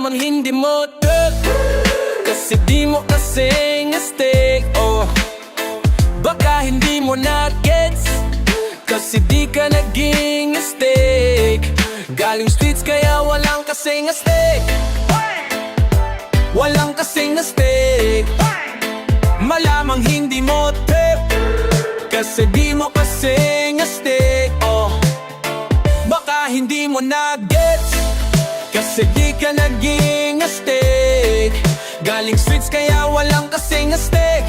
malamang hindi mo trip, kasi di mo kasing astig. Oh, baka hindi mo na gets, kasi di ka naging astig. Galing streets kaya walang kasing astig, walang kasing astig. Malamang hindi mo trip, kasi di mo kasing astig. Oh, baka hindi mo na gets, kasi di ka naging astig. Galing streets kaya walang kasing astig,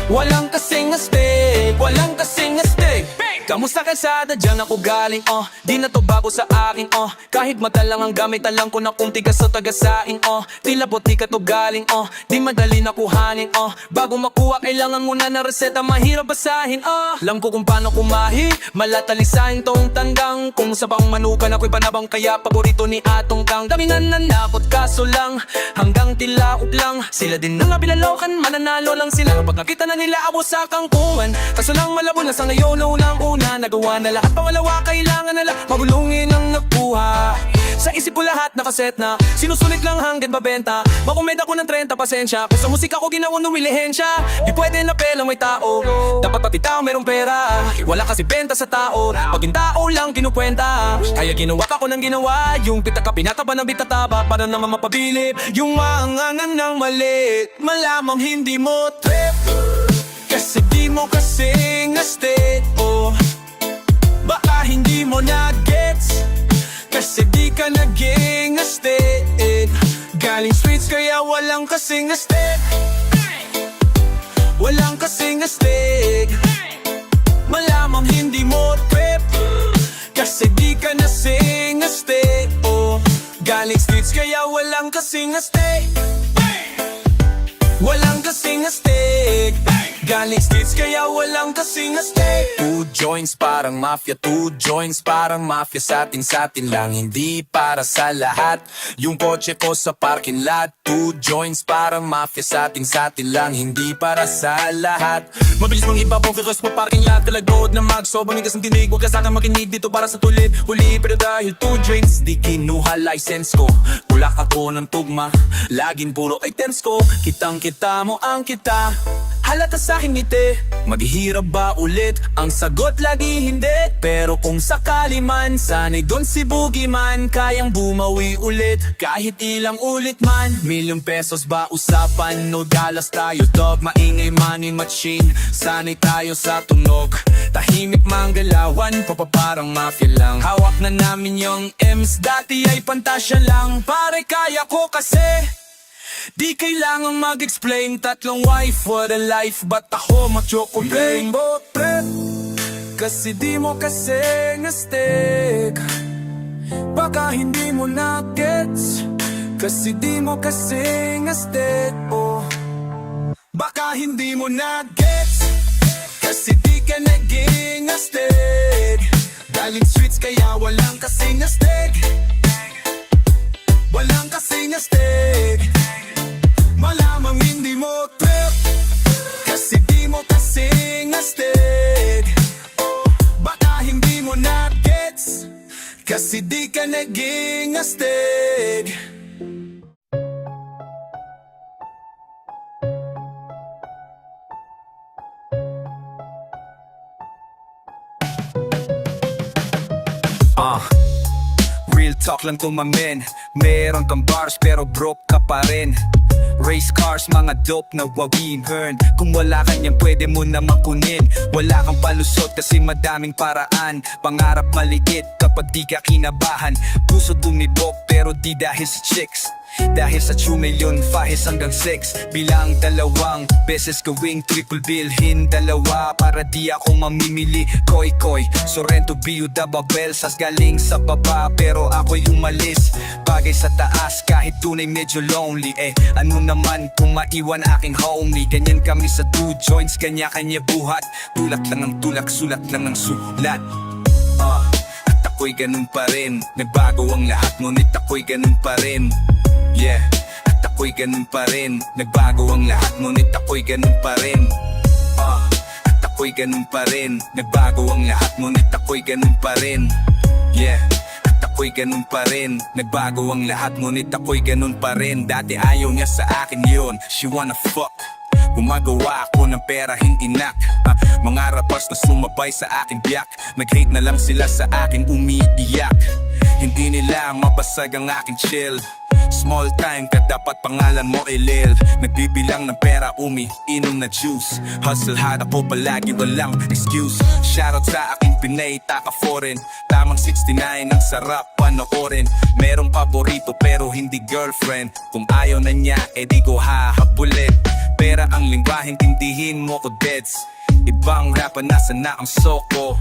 walang kasing astig, walang kasing astig. Kamusta kalsada, dyan ako galing, di na to bago sa akin, kahit mata lang ang gamit, alam ko na kung tigas o tagasain, tila botika to galing, di madali na kuhanin, bago makuha kailangan muna na reseta, mahirap basahin, alam ko kung paano kumahi, malatalisahin tong tandang. Kung sa pang manukan ako'y panabang, kaya paborito ni Atong Kang. Dami nga nanakot kaso lang, hanggang tilaok lang. Sila din na nga bilalokan, mananalo lang sila kapag nakita na nila ako sa kangkungan. Kaso lang malabo na sa ngayon, unang una nagawa na lahat, pangalawa kailangan na lang mabulungin ang nakuha. Sa isip ko lahat nakaset na, sinusulit lang hanggang babenta. Makumed ako ng 30 pasensya, kung sa musika ko ginawang numilihensya. Di pwede na pelang may tao, dapat pati tao merong pera. Wala kasi benta sa tao, pag yung tao lang kinukwenta. Kaya ginawa ka ko ng ginawa, yung pitaka pinataba ng bitataba, para naman mapabilib yung maanganan ng maliit. Malamang hindi mo trip, kasi di mo kasing astig. Oh, baka hindi mo na gets, kasi di ka naging astig. Galing streets kaya walang kasing astig, walang kasing astig. Malamang hindi mo trip, kasi di ka nasing astig. Oh, galing streets kaya walang kasing astig, walang kasing astig. Galing streets kaya walang kasing astig. Two joints parang mafia, two joints parang mafia. Sa atin lang, hindi para sa lahat. Yung kotse ko sa parking lot. Two joints parang mafia. Sa atin lang, hindi para sa lahat. Mabilis mong ibabaw ka sa parking lot. Talagod na magsobang igas ng tinig. Huwag ka sana makinig dito para sa tulid. Huli pero dahil two joints, di kinuha license ko. Tulak ako ng tugma, laging puro items ko. Kitang kita mo ang kita, halata sa aking ngiti. Maghihirap ba ulit? Ang sagot lagi hindi. Pero kung sakali man, sana'y doon si Boogie Man, kayang bumawi ulit kahit ilang ulit man. Milyong pesos ba usapan? No galas tayo dog, maingay money machine. Sana'y tayo sa tunog, tahimik manggalawan, papaparang mafia lang. Hawak na namin yung M's, dati ay pantasya lang. Pare kaya ko kasi di kailangang mag-explain, tatlong wife, what a life. Ba't ako mag-chocolate? Rainbow trip, kasi di mo kasing astig. Baka hindi mo na gets, kasi di mo kasing astig. Oh, baka hindi mo na gets, kasi di ka naging astig. Galing streets kaya walang kasing astig, walang kasing astig. Malamang hindi mo trip, kasi di mo kasing astig. Oh, baka hindi mo na gets, kasi di ka naging astig. Real talk lang to my men. Meron kang bars pero broke ka pa rin. Race cars, mga dope na wawin earn. Kung wala kanyang pwede mo na makunin. Wala kang palusot kasi madaming paraan. Pangarap maliit kapag di ka kinabahan. Puso tumibok pero di dahil sa chicks, dahil sa 2 million fahis hanggang 6. Bilang 2 beses gawing triple bilhin dalawa para di ako mamimili. Koy koy, Sorrento, Biuda, Babel, sas galing sa baba pero ako'y umalis. Bagay sa taas kahit tunay medyo lonely. Ano naman kung maiwan aking homie. Ganyan kami sa two joints, kanya-kanya buhat. Tulak lang ang tulak, sulat lang ang sulat. At ako'y ganun pa rin. Nagbago ang lahat ngunit ako'y ganun pa rin. Yeah, at ako'y ganun pa rin. Nagbago ang lahat ngunit ako'y ganun pa rin. At ako'y ganun pa rin. Nagbago ang lahat ngunit ako'y ganun pa rin. Yeah, at ako'y ganun pa rin. Nagbago ang lahat ngunit ako'y ganun pa rin. Dati ayaw niya sa akin yun, she wanna fuck. Gumagawa ako ng pera, hindi nak. Mga rapas na sumabay sa aking biyak, nag-hate na lang sila sa aking umiiyak. Hindi nila mabasag ang aking chill. Small time ka, dapat pangalan mo Lil. Nagbibilang ng pera, umiinom na juice. Hustle hard ako palagi, walang excuse. Shoutout sa aking Pinay, taka foreign. Tamang 69, ang sarap panoorin. Merong paborito pero hindi girlfriend. Kung ayaw na niya, edi ko hahabulin. Pera ang lingwa, hintindihin mo ko deads. Ibang rapper, nasa na ang soko.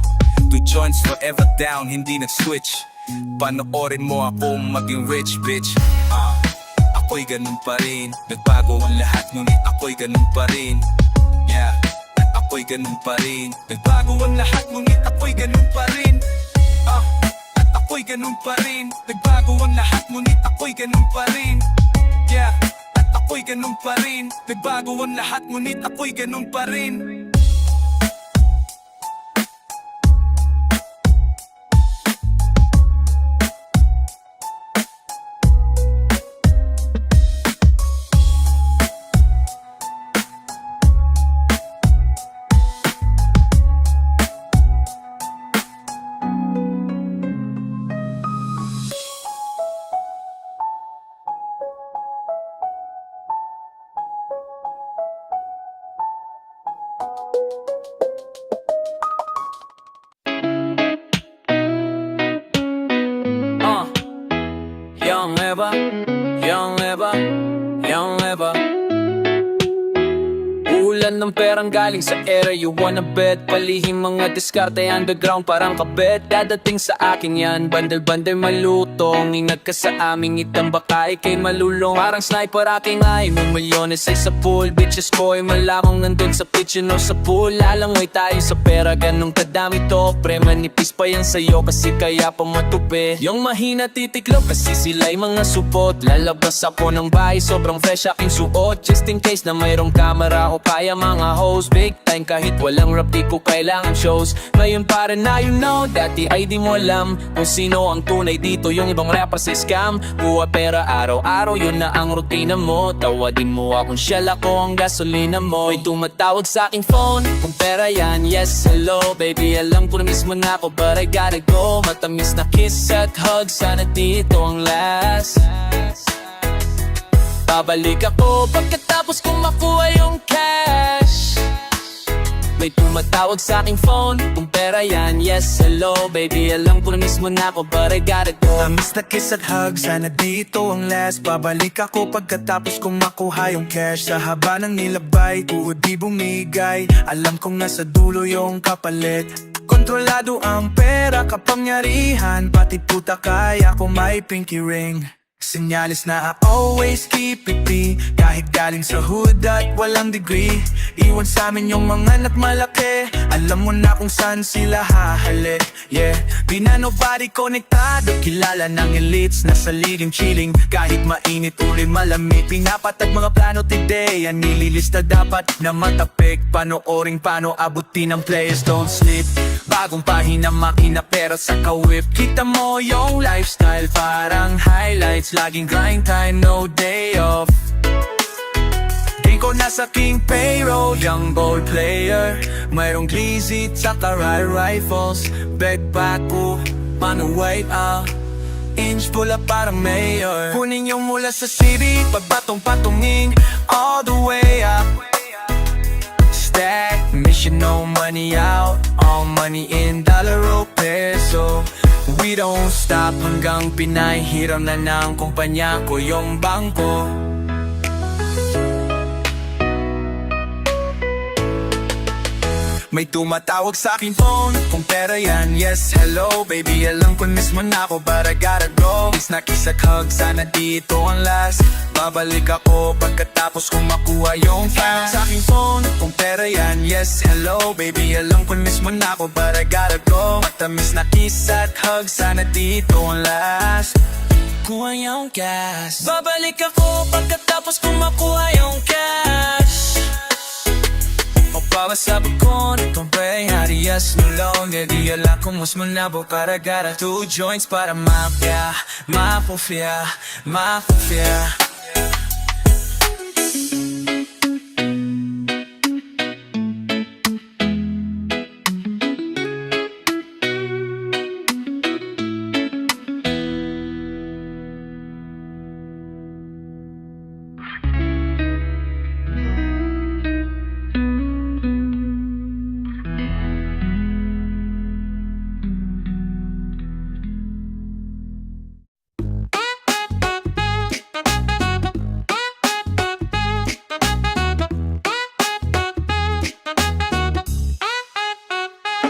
2 joints forever down, hindi nag-switch. Panoorin mo ako maging rich bitch. Ako'y ganun pa rin. Nagbago ang lahat ngunit ako'y ganun pa rin. Yeah, ako'y ganun pa rin. Nagbago ang lahat ngunit ako'y ganun pa rin. Ako'y ganun pa rin. Nagbago ang lahat ngunit ako'y ganun pa rin. Yeah, ako'y ganun pa rin. Nagbago ang lahat ngunit ako'y ganun pa rin. Young Eva, Young Eva, Young Eva. Ulan ng perang galing sa era, you wanna bet. Palihim mga diskarte, underground parang kabet. Dadating sa akin yan, bandal-bandal malutong. Ingat ka sa aming itambak ay kay malulong. Parang sniper aking ay, may milyones ay sa pool. Bitches ko ay malamang nandun sa kitchen o sa pool. Lalangoy tayo sa pera, ganong kadami to. Pre, manipis pa yan sa'yo kasi kaya pa matupi. Yung mahina titiklop kasi sila'y mga supot. Lalabas ako ng bahay, sobrang fresh aking suot. Just in case na mayroong camera o kaya mga host. Big time kahit walang rap, di ko kailangan shows. Ngayon para na you know, dati ay di mo alam kung sino ang tunay dito. Yung ibang rappers ay scam. Kuha pera araw-araw, yun na ang rutina mo. Tawadin mo akong shell, ako ang gasolina mo. May tumatawag sa aking phone, kung pera yan, yes, hello. Baby, alam ko na mismo na ako, but I gotta go. Matamis na kiss at hug, sana dito ang last. Babalik ako pagkatapos kong makuha yung cash. May tumatawag sa aking phone, kung pera yan, yes, hello. Baby, alam ko na mismo na ako, but I gotta go. Tamis na kiss at hug, sana dito ang last. Babalik ako pagkatapos kong makuha yung cash. Sa haba ng nilabay, tuod di bumigay. Alam kong nasa dulo yung kapalit. Kontrolado ang pera, kapangyarihan. Pati puta kaya ko may pinky ring. Sinyalis na I always keep it free. Kahit galing sa hood at walang degree. Iwan sa amin yung mga anak malaki. Alam mo na kung saan sila hahalik. Yeah, di na nobody konektado. Kilala ng elites, nasa leading chilling. Kahit mainit uli malamig. Pinapatag mga plano today. Yan nililista dapat na matapik. Panooring paano abutin ang players, don't sleep. Bagong pahina, makina, pera sa kawip. Kita mo yung lifestyle, parang highlights. Laging grind time, no day off. Game ko nasa king payroll, young ball player. Mayroong glizzy, tsaka rifles. Backpack ko, paano wait out. Inch pula parang mayor. Kunin yung mula sa city, pagbatong-patonging all the way up. Stack, mission, no money out. All money in dollar o peso. We don't stop hanggang pinahiram na ng kumpanya ko yung bangko. May tumatawag sa aking phone, kung pera yan, yes, hello. Baby, alam ko mismo na ako, but I gotta go. Kiss na kiss at hug, sana dito ang last. Babalik ako pagkatapos kong makuha yung fast. Sa aking phone, kung pera yan, yes, hello. Baby, alam ko mismo na ako, but I gotta go. Matamis na kiss at hug, sana dito ang last. Kuha yung cash. Babalik ako pagkatapos kong makuha yung cash. Mapawasabog ko, nagkumpay, hariya estás alone, di alam kung mas manabo para gara 2 joints para mafia, mafia, mafia.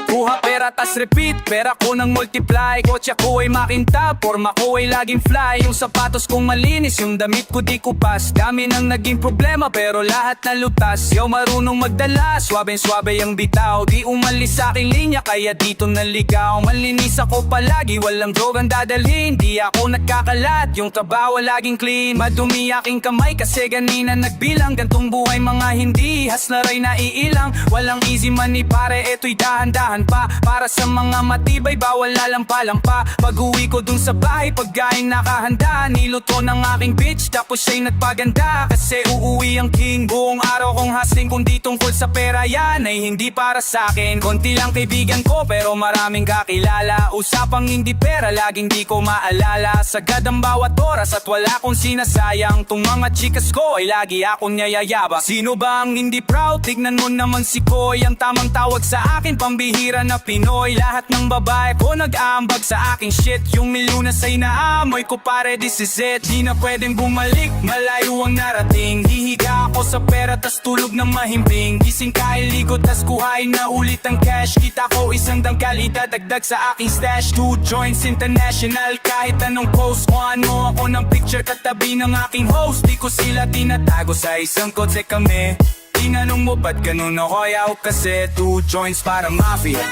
Kuha pera tas repeat, pera ko nang multiply. Kotse ko ay makintab, forma ko ay laging fly. Yung sapatos kong malinis, yung damit ko di kupas. Dami nang naging problema pero lahat na lutas. Yo marunong magdala, swabe-swabe ang bitaw. Di umalis sa aking linya kaya dito naligaw. Malinis ako palagi, walang drogang dadalhin. Di ako nagkakalat, yung trabaho laging clean. Madumi aking kamay kasi ganina nagbilang. Gantong buhay mga hindi, haslaray na iilang. Walang easy money pare, eto'y dahan-dahan pa. Para sa mga matibay, bawal lalampa-lampa. Pag-uwi ko dun sa bahay, pagkain nakahanda. Niluto ng aking bitch, tapos siya'y nagpaganda. Kasi uuwi ang king, buong araw kong hustling. Kung di tungkol sa pera yan, ay hindi para sa akin. Konti lang kaibigan ko, pero maraming kakilala. Usapang hindi pera, laging di ko maalala. Sagad ang bawat oras at wala kong sinasayang. Tung mga chikas ko ay lagi akong niyayayaba. Sino ba ang hindi proud? Tignan mo naman si Koy. Ang tamang tawag sa akin, pambihira na Pinoy. Lahat ng babae ko nag-aambag sa aking shit. Yung milunas ay naamoy ko pare, this is it. Di na pwedeng bumalik, malayo ang narating. Hihiga ako sa pera tas tulog ng mahimbing. Gising kahit ligo tas kuhain na ulit ang cash. Kita ko isang dangkal idadagdag sa aking stash. 2 joints international kahit anong post. Kuhaan mo ako ng picture katabi ng aking host. Di ko sila tinatago sa isang kotse kami. Tinanong mo ba't ganun ako yaw kasi 2 joints para mafia.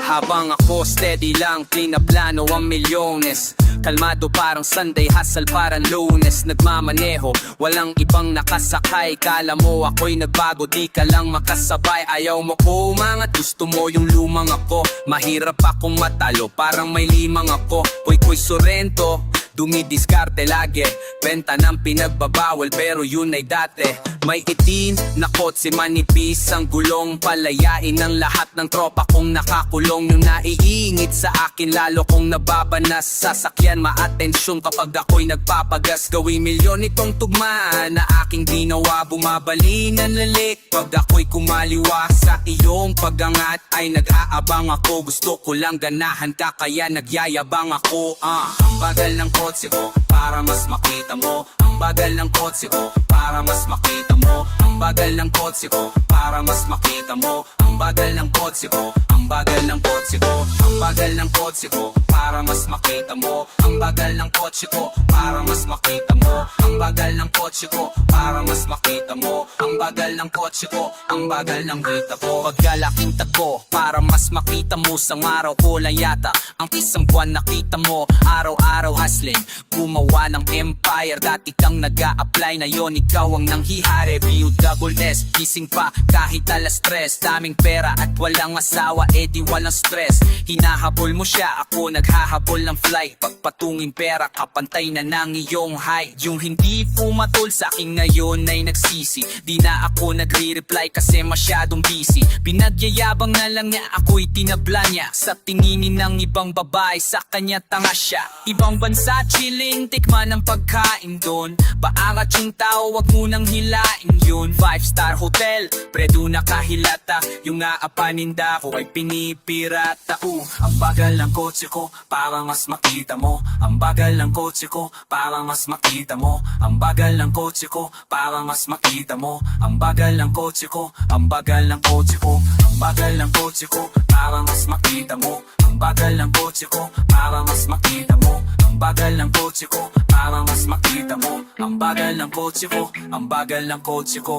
Habang ako steady lang, pinaplano ang milyones. Kalmado parang Sunday, hustle parang Lunes. Nagmamaneho, walang ibang nakasakay. Kala mo ako'y nagbago, di ka lang makasabay. Ayaw mo ko umangat, gusto mo yung lumang ako. Mahirap akong matalo, parang may limang ako. Koy Sorrento, dumidiskarte lagi. Benta ng pinagbabawal pero yun ay dati. May itin na kotse manipis ang gulong. Palayain ng lahat ng tropa kong nakakulong. Yung naiingit sa akin lalo kong nababanas. Sasakyan maatensyon kapag ako'y nagpapagas. Gawin milyon itong tugmaan na aking ginawa. Bumabali ng lalik pag ako'y kumaliwa. Sa iyong pagangat ay nag-aabang ako. Gusto ko lang ganahan ka kaya nagyayabang ako. Ang bagal ng kotse ko para mas makita mo. Ang bagal ng kotse ko para mas makita mo. Ang bagal ng kotse ko para mas makita mo. Ang bagal ng kotse ko, ang bagal ng kotse ko. Ang bagal ng kotse ko para mas makita mo. Ang bagal ng kotse ko para mas makita mo. Ang bagal ng kotse ko para mas makita mo. Ang bagal ng kotse ko, ang bagal ng kita ko. Pagkalaking tago para mas makita mo. Sang araw ko lang yata ang isang buwan nakita mo. Araw-araw hustling, gumawa ng empire. Dati kang nag-a-apply na yon, ikaw ang nanghihari. B-U-double-S, gising pa kahit alas 3. Daming pera at walang asawa, di walang stress. Hinahabol mo siya, ako naghahabol ng fly, pagpatungin pera kapantay na ng iyong height. Yung hindi pumatol sa akin ngayon ay nagsisi, di na ako nagre-reply kasi masyadong busy. Pinagyayabang na lang niya ako'y tinabla niya, sa tinginin ng ibang babae sa kanya tanga siya. Ibang bansa chilling, tikman ang pagkain doon, paangat yung tao wag munang hilain yun. 5-star hotel, predo nakahilata, yung aapaninda ko ay pinipirata. Ang bagal ng kotse ko, para mas makita mo. Ang bagal ng kotse ko, para mas makita mo. Ang bagal ng kotse ko, para mas makita mo. Ang bagal ng kotse ko, ang bagal ng kotse ko. Ang bagal ng kotse ko, para mas makita mo. Ang bagal ng kotse ko, para mas makita mo. Ang bagal ng kotse ko, para mas makita mo. Ang bagal ng kotse ko, ang bagal ng kotse ko.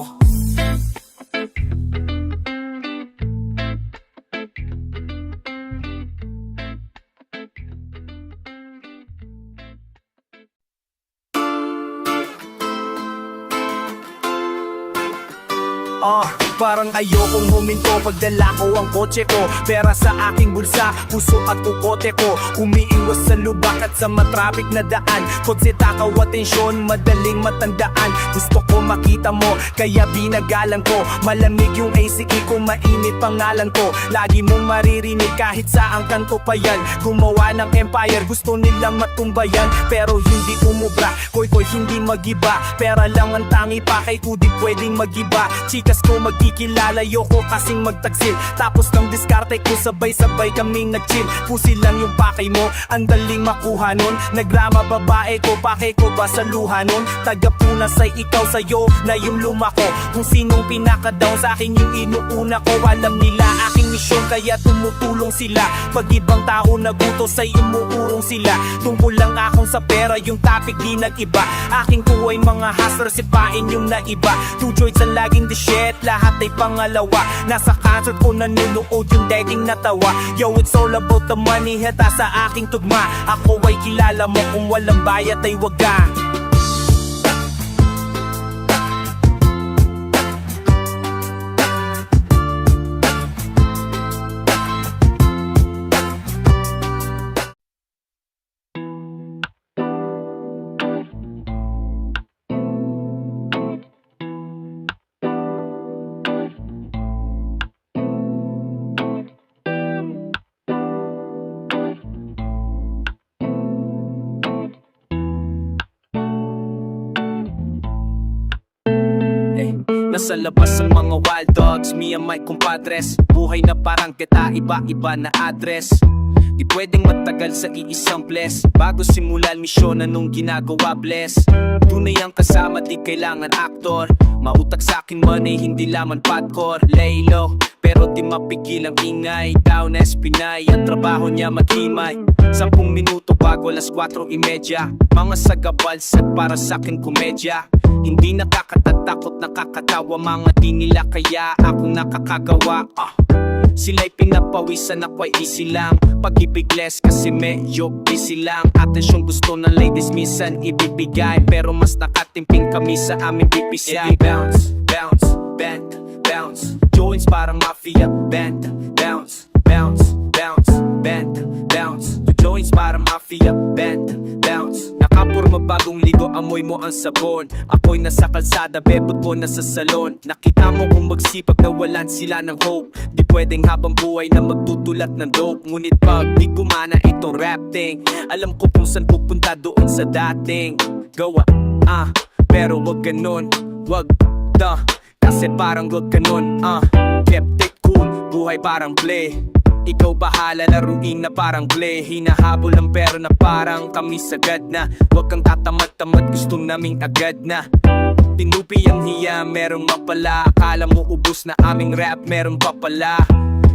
Parang ayokong huminto pagdala ko ang kotse ko. Pera sa aking bulsa, puso at ukote ko. Umiiwas sa lubak at sa matraffic na daan. Kotse takaw atensyon, madaling matandaan. Gusto ko makita mo, kaya binagalan ko. Malamig yung ACE ko, mainit pangalan ko. Lagi mong maririnig kahit saang kanto pa yan. Gumawa ng empire, gusto nilang matumbayan, pero hindi umubra. Koy hindi magiba, pera lang ang tangi pa, kay di pwedeng magiba. Chikas ko magkikilala, yoko kasing magtaksil. Tapos ng diskarte ko, sabay-sabay kaming nag-chill. Pusi lang yung pakay mo, ang daling makuha nun. Nagrama babae ko, pakay ko ba sa luha nun? Tagapunas ay ikaw, sa'yo na yung lumako. Kung sinong pinaka-down sa akin yung inuuna ko. Alam nila aking misyon, kaya tumutulong sila. Pag ibang tao nagutos ay umuurong sila. Tungkol lang akong sa pera, yung topic di nag-iba. Aking kuway mga hustler, sipain yung naiba. Two joints ang laging the shit, lahat ay pangalawa. Nasa concert ko nanunood yung dating natawa. Yo, it's all about the money, heta sa aking tugma. Ako ay kilala mo, kung walang bayad ay wag ka. Nasa labas ang mga wild dogs, me and my compadres. Buhay na parang kita, iba-iba na address. Di pwedeng matagal sa iisang bless. Bago simulan misyon, anong ginagawa bless. Tunay ang kasama, di kailangan aktor. Mautak sa'kin money, hindi laman podcore. Lay low, pero di mapigil ang ingay. Down as Pinay, ang trabaho niya maghimay. 10 minuto bago alas 4:30. Mga sagabalsat para sa'kin komedya. Hindi nakakatatakot, nakakatawa. Mga di nila kaya ako nakakagawa. Sila'y pinapawisan, ako'y easy lang. Pag-ibig less kasi medyo busy lang. Atensyon gusto ng ladies minsan ibibigay, pero mas nakatimping kami sa aming BPCI. Bounce, bounce, bend, bounce. Joints parang mafia, bend, bounce, bounce, bounce, bend, bounce. Joints parang mafia, bend, bounce. Nakapurma bagong ligo, amoy mo ang sabon. Ako'y nasa kalsada, bebot ko nasa salon. Nakita mo kung magsipag na walan sila ng hope. Di pwedeng habang buhay na magtutulat ng dope. Ngunit pag di gumana itong rap thing, alam ko kung saan pupunta, doon sa dating gawa. Pero wag ganun, wag da, kasi parang wag ganun. Kept it cool, buhay parang play. Ikaw bahala, laruin na parang play. Hinahabol ang pera na parang kami sagad na. Huwag kang tatamad-tamad, gusto naming agad na. Tinupi ang hiya, merong mapala. Akala mo ubos na aming rap, meron pa pala.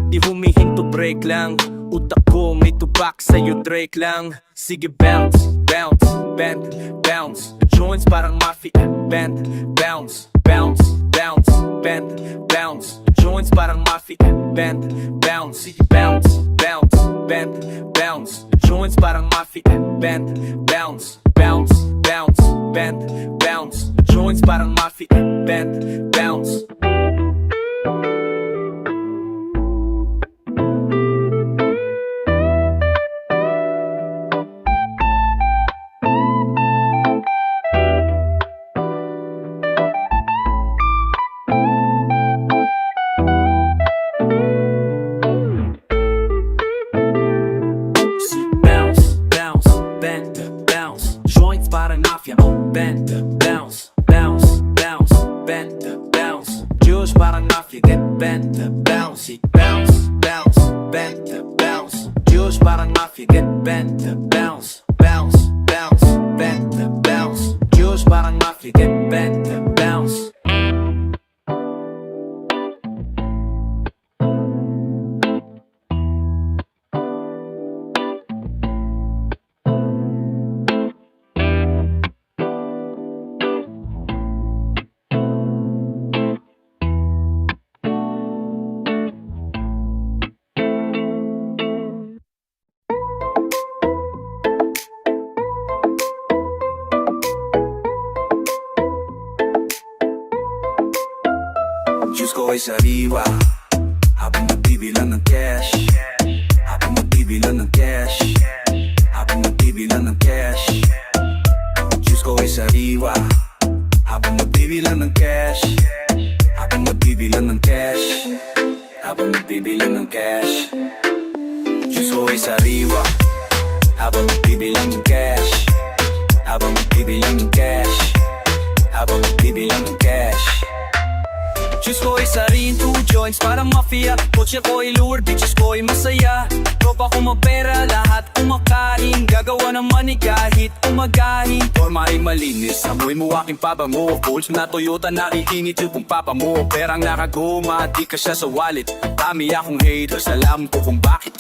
Di humihinto, break lang. Utak ko may tubak, sa'yo Drake lang. Sige bounce, bounce, bend, bounce. Joints parang mafia, bend, bounce, bounce, bounce, bend, bounce. Joints parang mafia, bend, bounce. Sige bounce, bounce, bend, bounce. Joints parang mafia, bend, bounce, bounce, bounce, bend, bounce. Joints parang mafia, bend, bounce. bend, bounce, bounce, bounce, bend, bounce. Juice parang mafia, get bend, bounce, bounce, bounce, bend, bounce. Juice parang mafia, get bend, bounce. Diyos ko ay sariwa habang nagbibilang ng cash. Habang nagbibilang ng cash. Habang nagbibilang ng cash. Diyos ko ay sariwa habang nagbibilang ng cash. Habang nagbibilang ng cash. Habang nagbibilang ng cash. Diyos ko ay sariwa habang nagbibilang ng cash. Habang nagbibilang ng cash. Habang nagbibilang ng cash. Juice ko ay sarin, 2 joints parang mafia. Kotse ko ay lure, bitches ko ay masaya. Tropa ko mapera, lahat kumakain. Gagawa ng money kahit umagahin. Forma ay malinis, amoy mo aking pabango. Bolts na Toyota, nakikinit yung papa mo. Perang nakaguma, di ka siya sa wallet. Dami akong haters, alam ko kung bakit.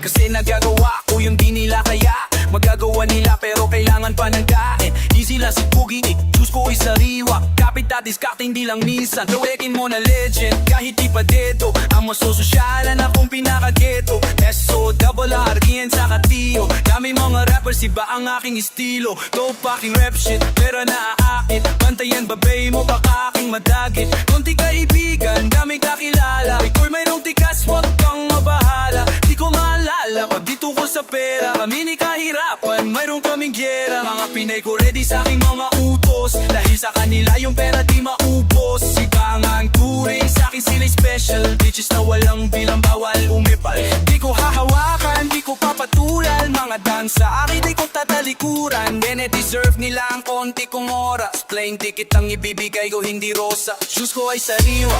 Kasi nagagawa ko yung di nila kaya. Magagawa nila pero kailangan pa ng kain. Easy lang si Boogie, juice ko ay sariwa. Kapit at diskarte hindi lang minsan. Tawekin mo na legend kahit di pa dedo. Ang masososyalan akong pinakageto. SO, double R, Ian sa katiyo. Dami mga rappers, iba ang aking estilo. Dope aking rap shit, pera na aakit. Bantayan babay mo baka aking madagit. Konti kaibigan, dami kakilala. Iko'y mayroong tikas, wag kang mabahala. Di ko maalala pag dito ko sa pera. Kami ni kahirapan, mayroong kaming gyera. Mga Pinay ko ready sa aking mga utos. Dahil sa kanila yung pera di maubos. Iba nga ang turing sa akin sila'y special. Bitches na walang bilang bawal umipal. Di ko hahawakan, di ko papatulan. Mga dansa akin di ko tatalikuran. Deserve nila ang konti kong oras. Plain ticket ang ibibigay ko, hindi rosa. Shoes ko ay sariwa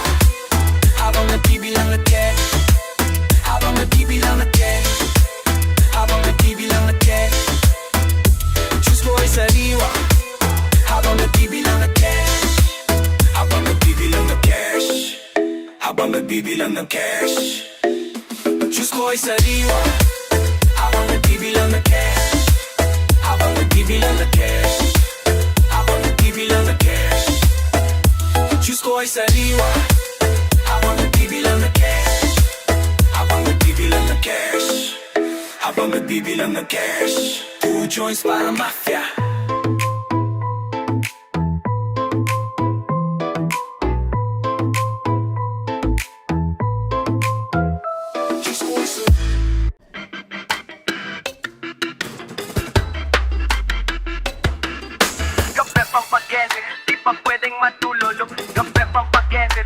habang nagbibilang na cash. Habang nagbibilang na cash. Habang nagbibilang na cash. Shoes ko ay sariwa habang nagbibilang na cash. Habang nagbibilang ng cash. Habang nagbibilang ng cash. Shoes ko ay sariwa habang nagbibilang na cash. Habang nagbibilang na cash. Habang nagbibilang na cash. Shoes ko ay sariwa habang nagbibilang na cash. Habang nagbibilang ng cash. Habang nagbibilang ng cash. 2 joints para mafia. Kape pampagente, di pa pwedeng matulolo. Kape pampagente,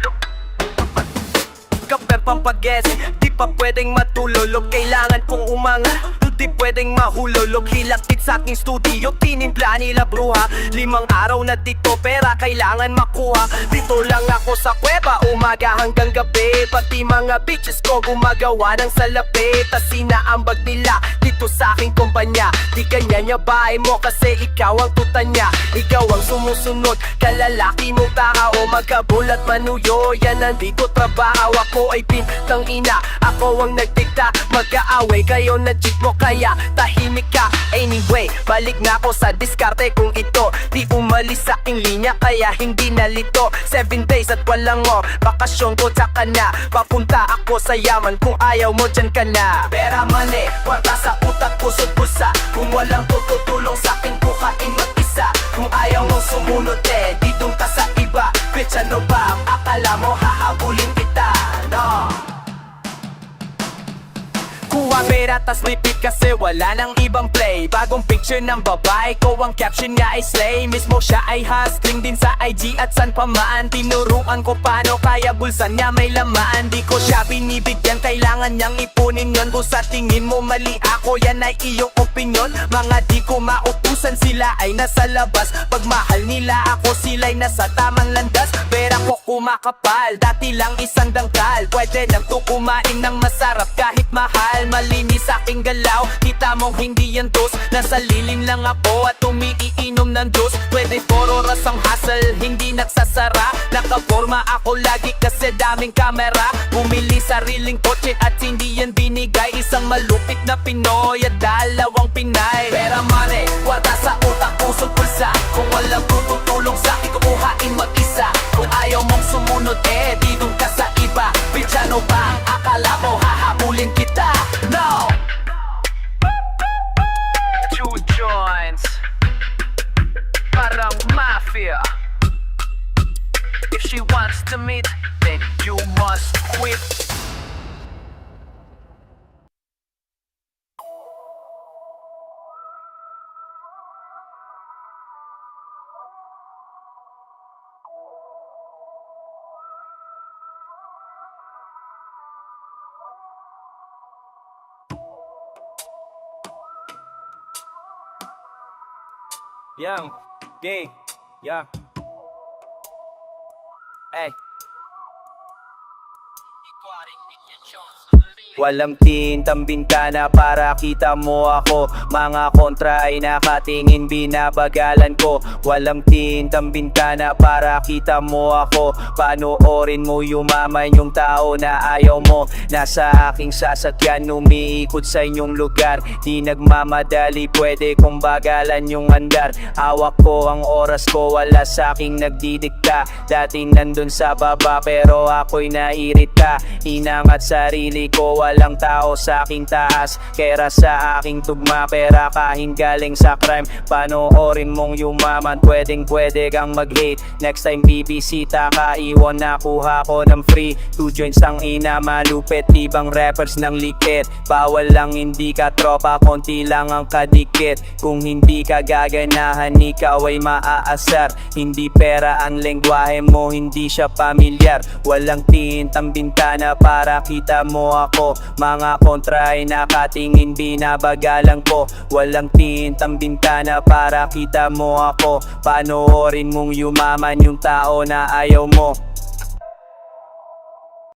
kape pampagente, di pa pwedeng matulolo. Kailangan kong umangat, di pwedeng mahulolog. Hilakit sa aking studio, tinimpla nila bruha. 5 araw na dito, pera kailangan makuha. Dito lang ako sa kuweba, umaga hanggang gabi. Pati mga bitches ko gumagawa ng salapi. Tas sinaambag nila dito sa aking kumpanya. Di kanya niya bahay mo kasi ikaw ang tuta niya. Ikaw ang sumusunod, kalalaki mong tao. Magkabulat manuyo, yan nandito trabaho. Ako ay bintang ina, ako ang nagdikta. Magkaaway kayo na chick mo, kaya tahimik ka. Anyway, balik na ako sa diskarte kung ito di umalis sa aking linya, kaya hindi nalito. 7 days at walang bakasyon ko, tsaka na papunta ako sa yaman. Kung ayaw mo dyan ka na. Pera money, wala sa utak, pusot pusa. Kung walang tutulong sa akin, kukain mag-isa. Kung ayaw mong sumunod ditong ka sa iba. Bitch, ano ba ang akala mo, hahabulin kita? No. Kuha pera tas may Kasi wala nang ibang play. Bagong picture ng babae ko, ang caption niya ay slay. Mismo siya ay hustling din sa IG at san pa man. Tinuruan ko paano kaya bulsa niya may laman. Di ko siya binibigyan, kailangan niyang ipunin yon. Kung sa tingin mo mali ako, yan ay iyong opinion. Mga di ko mautusan, sila ay nasa labas. Pag mahal nila ako, sila'y nasa tamang landas. Pera ko kumakapal, dati lang isang dangkal. Pwede lang to kumain ng masarap kahit mahal. Malinis aking galaw, kita mong hindi yan dos. Nasa lilin lang ako at umiinom ng dos. 24 oras ang hustle, hindi nagsasara. Nakaporma ako lagi kasi daming kamera. Bumili sariling kotse at hindi yan binigay. Isang malupit na Pinoy at dalawang Pinay. Pera money, wala sa utak, puso't pulsa. Kung walang tututulong sa akin, kukuhain mag-isa. Kung ayaw mong sumunod, di dun ka sa iba. Pichano ba ang akala mo, hahabulin kita? No! Two joints, parang mafia. If she wants to meet, then you must quit. Young, gang, yeah. Hey. Walang tintang bintana para kita mo ako. Mga kontra ay nakatingin, binabagalan ko. Walang tintang bintana para kita mo ako. Panoorin mo yumaman yung tao na ayaw mo. Nasa aking sasakyan, umiikot sa inyong lugar. Di nagmamadali, pwede kong bagalan yung andar. Hawak ko ang oras ko, wala sa aking nagdidikta. Dati nandun sa baba pero ako'y nairita. Inangat sarili ko, walang tao sa aking taas. Kera sa aking tugma, pera kahin galing sa crime. Panoorin mong yumaman, pwede kang mag-hate. Next time bibisita ka, iwan nakuha ko ng free. 2 joints ang ina, malupit, ibang rappers ng likit. Bawal lang hindi ka tropa, konti lang ang kadikit. Kung hindi ka gaganahan, ikaw ay maaasar. Hindi pera ang lengguwahe mo, hindi siya pamilyar. Walang tintang bintana para kita mo ako. Mga kontra ay nakatingin, binabagalan ko. Walang tintang bintana para kita mo ako. Panoorin mong yumaman yung tao na ayaw mo.